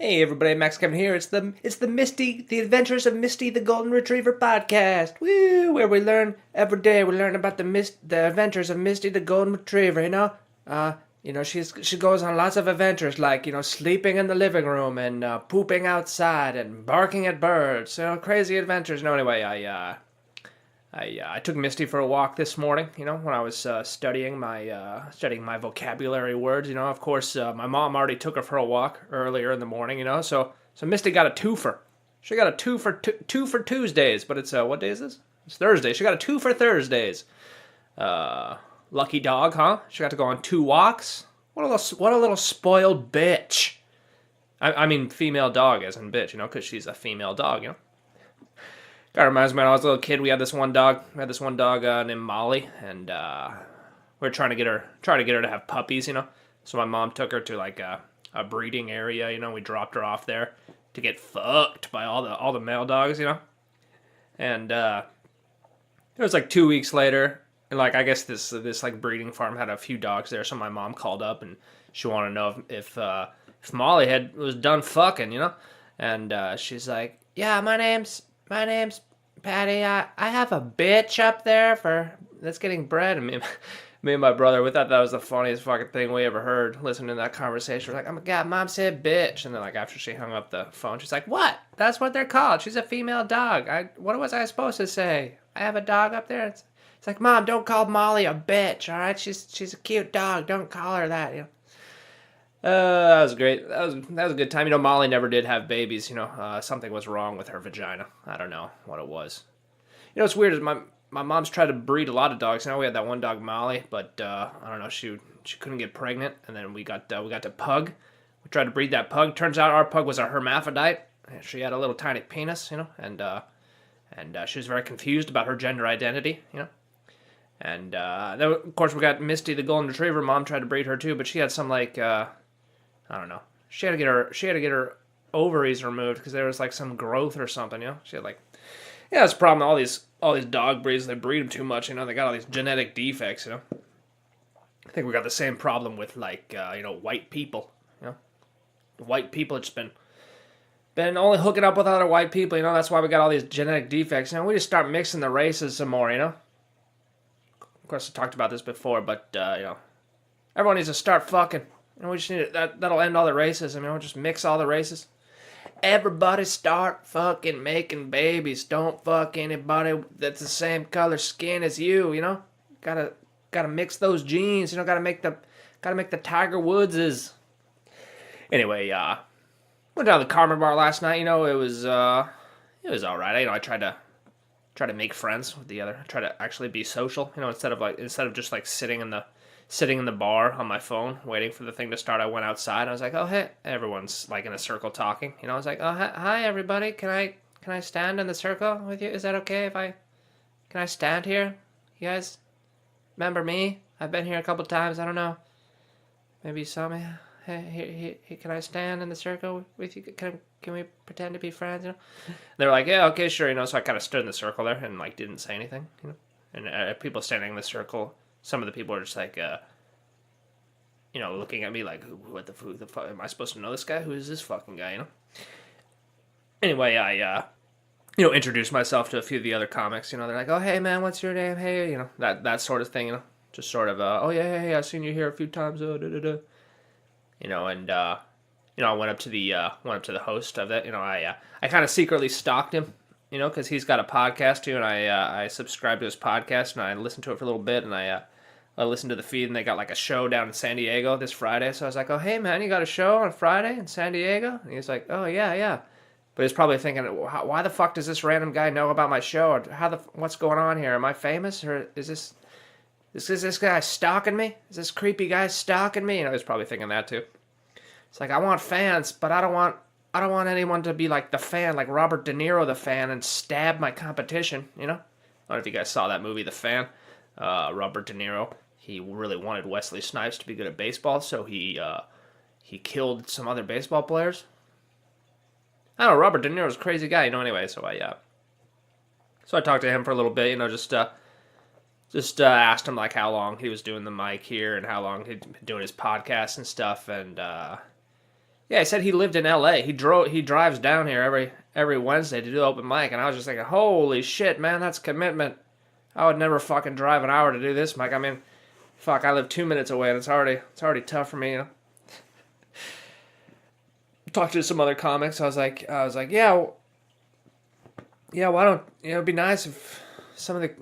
Hey everybody, Max Kevin here. It's the Misty, the Adventures of Misty the Golden Retriever podcast. Woo! Where we learn every day. We learn about the adventures of Misty the Golden Retriever. She goes on lots of adventures, like sleeping in the living room and pooping outside and barking at birds. Crazy adventures. No, anyway, I took Misty for a walk this morning. When I was studying my vocabulary words. Of course, my mom already took her for a walk earlier in the morning. So Misty got a twofer. She got a two for Tuesdays, but it's what day is this? It's Thursday. She got a two for Thursdays. Lucky dog, huh? She got to go on 2 walks. What a little spoiled bitch. I mean female dog as in bitch, because she's a female dog. That reminds me, when I was a little kid, we had this one dog. Named Molly, and we were trying to get her to have puppies. So my mom took her to like a breeding area. We dropped her off there to get fucked by all the male dogs. And it was like 2 weeks later, and like I guess this like breeding farm had a few dogs there. So my mom called up and she wanted to know if Molly was done fucking. And she's like, yeah, my name's Patty. I have a bitch up there that's getting bred. And me and my brother, we thought that was the funniest fucking thing we ever heard. Listening to that conversation, we're like, oh my god, mom said bitch. And then like after she hung up the phone, she's like, what? That's what they're called. She's a female dog. What was I supposed to say? I have a dog up there. It's like, mom, don't call Molly a bitch. All right, she's a cute dog. Don't call her that. That was great. That was a good time. Molly never did have babies. Something was wrong with her vagina. I don't know what it was. What's weird is my mom's tried to breed a lot of dogs. We had that one dog Molly, but I don't know. She couldn't get pregnant, and then we got to pug. We tried to breed that pug. Turns out our pug was a hermaphrodite. She had a little tiny penis. And she was very confused about her gender identity. And then of course we got Misty the Golden Retriever. Mom tried to breed her too, but she had some like. I don't know. She had to get her ovaries removed because there was like some growth or something. She had like, that's the problem. All these dog breeds, they breed them too much. They got all these genetic defects. I think we got the same problem with like white people. White people just been only hooking up with other white people. That's why we got all these genetic defects. We just start mixing the races some more. Of course, I talked about this before, but everyone needs to start fucking. We just need it. That'll end all the racism. We'll just mix all the races. Everybody start fucking making babies. Don't fuck anybody that's the same color skin as you. Gotta mix those genes. Gotta make the Tiger Woodses. Anyway, went down to the Carmen bar last night. It was all right. I tried to make friends with the other. I try to actually be social. Instead of just like sitting in the bar on my phone waiting for the thing to start, I went outside. I was like, oh hey, everyone's like in a circle talking. I was like, oh hi everybody, can I stand in the circle with you? Is that okay can I stand here? You guys remember me? I've been here a couple times. I don't know, maybe you saw me. Hey, can I stand in the circle with you? Can we pretend to be friends? They were like, yeah, okay, sure. So I kind of stood in the circle there and like didn't say anything. And people standing in the circle, some of the people are just like, looking at me like, who the fuck, am I supposed to know this guy? Who is this fucking guy, Anyway, I, introduced myself to a few of the other comics, They're like, oh, hey, man, what's your name? Hey, that sort of thing, Just sort of, oh, yeah, hey, I've seen you here a few times, And, I went up to the host of it, I kind of secretly stalked him, because he's got a podcast, too, and I subscribed to his podcast, and I listened to it for a little bit, and I listened to the feed, and they got like a show down in San Diego this Friday. So I was like, oh, hey, man, you got a show on Friday in San Diego? And he's like, oh, yeah. But he's probably thinking, why the fuck does this random guy know about my show? Or what's going on here? Am I famous? Or is this guy stalking me? Is this creepy guy stalking me? He's probably thinking that too. It's like, I want fans, but I don't want anyone to be like the fan, like Robert De Niro the fan, and stab my competition, I don't know if you guys saw that movie, The Fan. Robert De Niro, he really wanted Wesley Snipes to be good at baseball, so he killed some other baseball players. I don't know, Robert De Niro's a crazy guy, anyway, so I talked to him for a little bit, just asked him like how long he was doing the mic here and how long he'd been doing his podcast and stuff, and Yeah, he said he lived in L.A. He drives down here every Wednesday to do open mic, and I was just thinking, holy shit, man, that's commitment. I would never fucking drive an hour to do this mic. I mean, fuck, I live 2 minutes away, and it's already tough for me, you know. Talked to some other comics. I was like, yeah, why don't it'd be nice if some of the.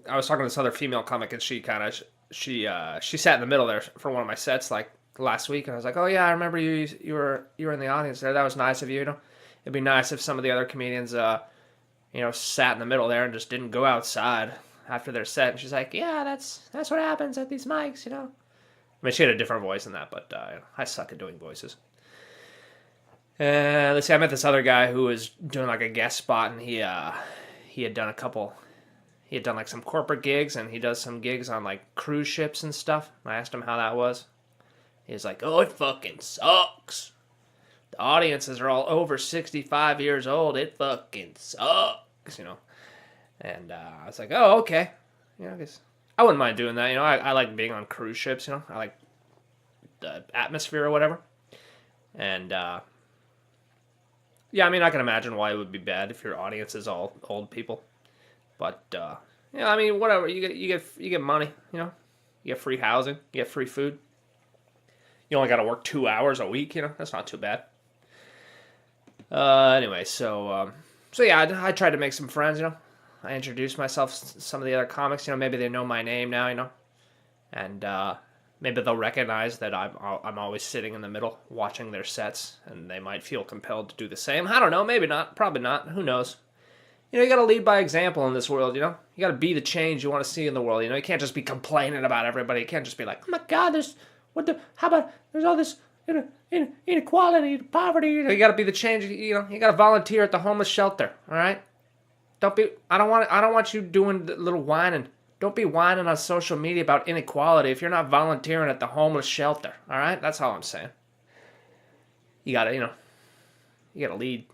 I was talking to this other female comic, and she kind of she sat in the middle there for one of my sets like last week, and I was like, oh yeah, I remember you were in the audience there. That was nice of you. You know, it'd be nice if some of the other comedians sat in the middle there and just didn't go outside after their set. And she's like, yeah, that's what happens at these mics, you know. I mean, she had a different voice than that, but I suck at doing voices. Let's see, I met this other guy who was doing like a guest spot, and he had done a couple. He had done like some corporate gigs, and he does some gigs on like cruise ships and stuff. And I asked him how that was. He was like, "Oh, it fucking sucks. The audiences are all over 65 years old. It fucking sucks, you know." And I was like, "Oh, okay. Yeah, I guess I wouldn't mind doing that. You know, I like being on cruise ships. You know, I like the atmosphere or whatever." And yeah, I mean, I can imagine why it would be bad if your audience is all old people. But yeah, I mean, whatever. You get money. You know, you get free housing. You get free food. You only got to work 2 hours a week. You know, that's not too bad. Anyway, so yeah, I tried to make some friends. You know, I introduced myself to some of the other comics. You know, maybe they know my name now. You know, and maybe they'll recognize that I'm always sitting in the middle watching their sets, and they might feel compelled to do the same. I don't know. Maybe not. Probably not. Who knows? You know, you got to lead by example in this world, you know? You got to be the change you want to see in the world, you know? You can't just be complaining about everybody. You can't just be like, oh my God, how about, there's all this inequality, poverty. You got to be the change, you know? You got to volunteer at the homeless shelter, all right? I don't want you doing the little whining. Don't be whining on social media about inequality if you're not volunteering at the homeless shelter, all right? That's all I'm saying. You got to, you got to lead.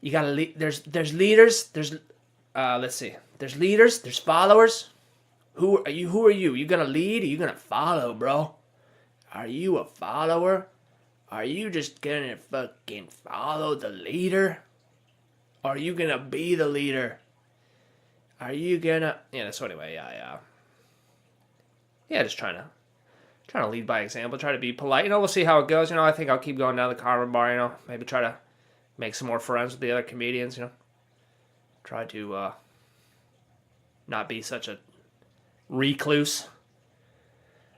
You gotta lead. There's leaders. Let's see. There's leaders. There's followers. Who are you? Who are you? You gonna lead? Or you gonna follow, bro? Are you a follower? Are you just gonna fucking follow the leader? Are you gonna be the leader? Are you gonna? Yeah. So anyway, yeah. Just trying to lead by example. Try to be polite. You know, we'll see how it goes. You know, I think I'll keep going down the Karma bar. You know, maybe try to make some more friends with the other comedians, you know. Try to not be such a recluse.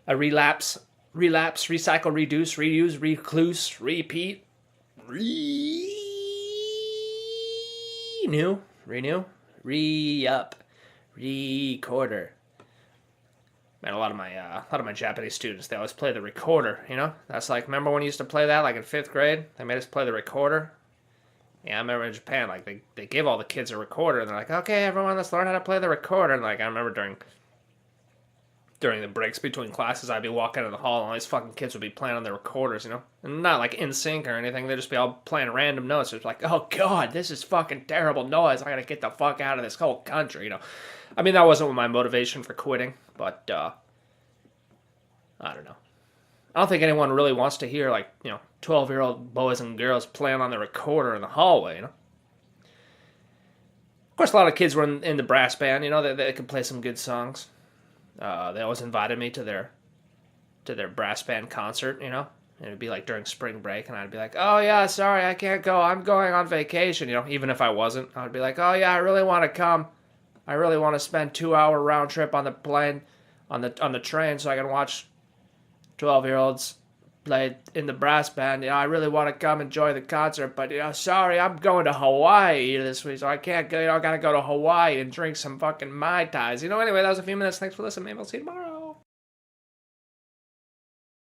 A relapse, recycle, reduce, reuse, recluse, repeat, renew, re-up, recorder. Man, a lot of my Japanese students, they always play the recorder, you know? That's like, remember when you used to play that, like in 5th grade? They made us play the recorder. Yeah, I remember in Japan, like, they give all the kids a recorder, and they're like, okay, everyone, let's learn how to play the recorder. And, like, I remember during the breaks between classes, I'd be walking in the hall, and all these fucking kids would be playing on their recorders, you know? And not, like, in sync or anything. They'd just be all playing random notes. It's like, oh, God, this is fucking terrible noise. I gotta get the fuck out of this whole country, you know? I mean, that wasn't my motivation for quitting, but, I don't know. I don't think anyone really wants to hear, like, 12-year-old boys and girls playing on the recorder in the hallway, you know? Of course, a lot of kids were in the brass band, you know, they could play some good songs. They always invited me to their brass band concert, you know? And it'd be like during spring break, and I'd be like, oh yeah, sorry, I can't go, I'm going on vacation, you know? Even if I wasn't, I'd be like, oh yeah, I really want to come. I really want to spend 2-hour round trip on the plane, on the train, so I can watch 12-year-olds play in the brass band. You know, I really want to come enjoy the concert, but, sorry, I'm going to Hawaii this week, so I can't go, I gotta go to Hawaii and drink some fucking Mai Tais. Anyway, that was a few minutes. Thanks for listening. Maybe I'll see you tomorrow.